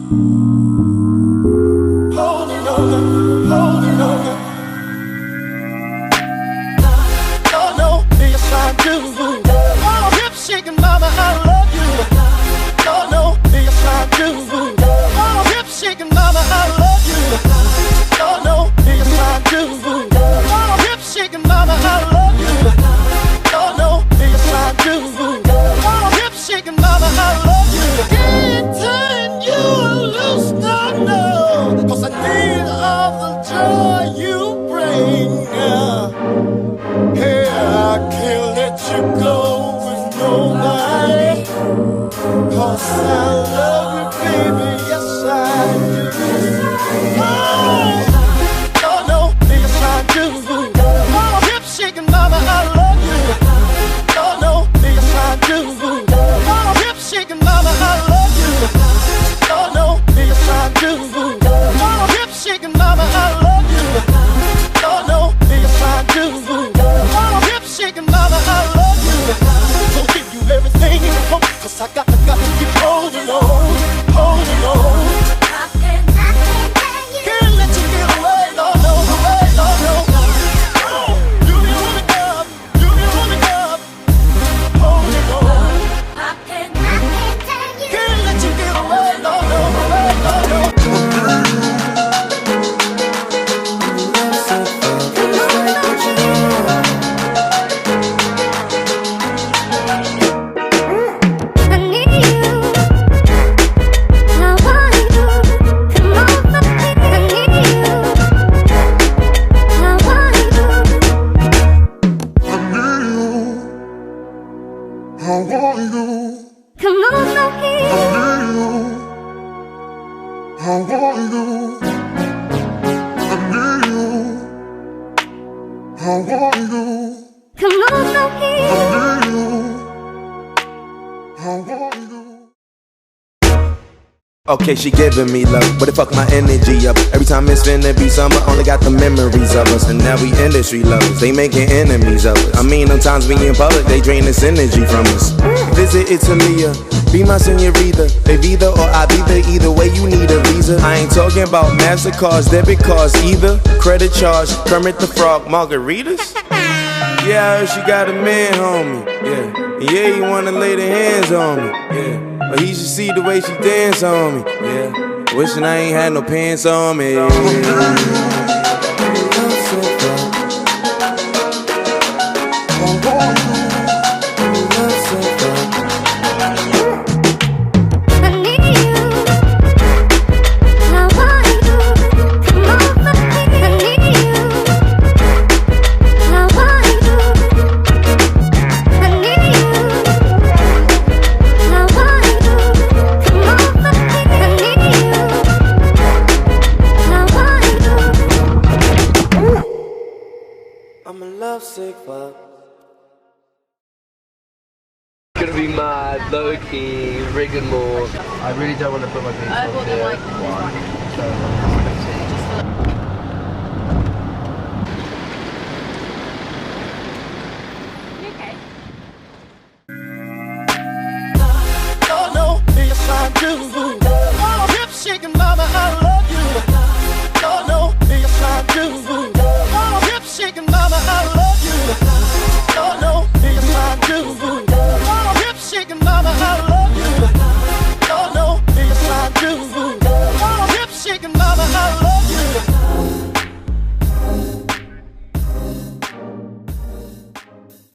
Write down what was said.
Holding on, holding on. Oh no, yes I do. Oh, hip shaking mama, I love you. Oh no, yes I do. Oh, hip shaking mama, I love you. Oh no, yes I do. Oh, hip shaking mama, I love you. Oh no, yes I do. Oh, hip shaking mama, I love you. Can't turn you loose, no. 'Cause I need all the joy you bring. Hey, I can't let you go with nobody. 'Cause I love you, baby, yes I do. Oh no, yes I do. Oh, hip shaking mama, I love you. Oh no, yes I do. Oh, hip shaking mama, I love you. Oh no, yes I do. Oh, hip shaking mama, I love you. Oh no, yes I do. Oh, hip shaking mama, I love you. I'll give you everything you want, 'cause I got to keep holding on, holding on. Can't let you get away, no, no, away, no, no. You be holding up, you be holding up, holding on. Can't let you get away, no, no, away, no, no. Okay, she giving me love, but it fuck my energy up. Every time it's finna be summer, only got the memories of us. And now we industry lovers, they making enemies of us. I mean, sometimes we in public, they drain this energy from us. Visit Italia, be my senorita. They either or I be there, either way you need a visa. I ain't talking about MasterCards, debit cards either. Credit charge, Kermit the Frog, margaritas. Yeah, I heard she got a man, homie. Yeah, he wanna lay their hands on me. Yeah. But he should see the way she dance on me, yeah. Wishing I ain't had no pants on me, yeah. I'm a lovesick fuck. Gonna be mad, low-key, Rigmore. I really don't want to put my feet on here. Oh no, yes I do. Oh, hip shaking mama, I love you. Oh no, yes I do. Oh, hip shaking mama, I love you. Oh no, yes I do.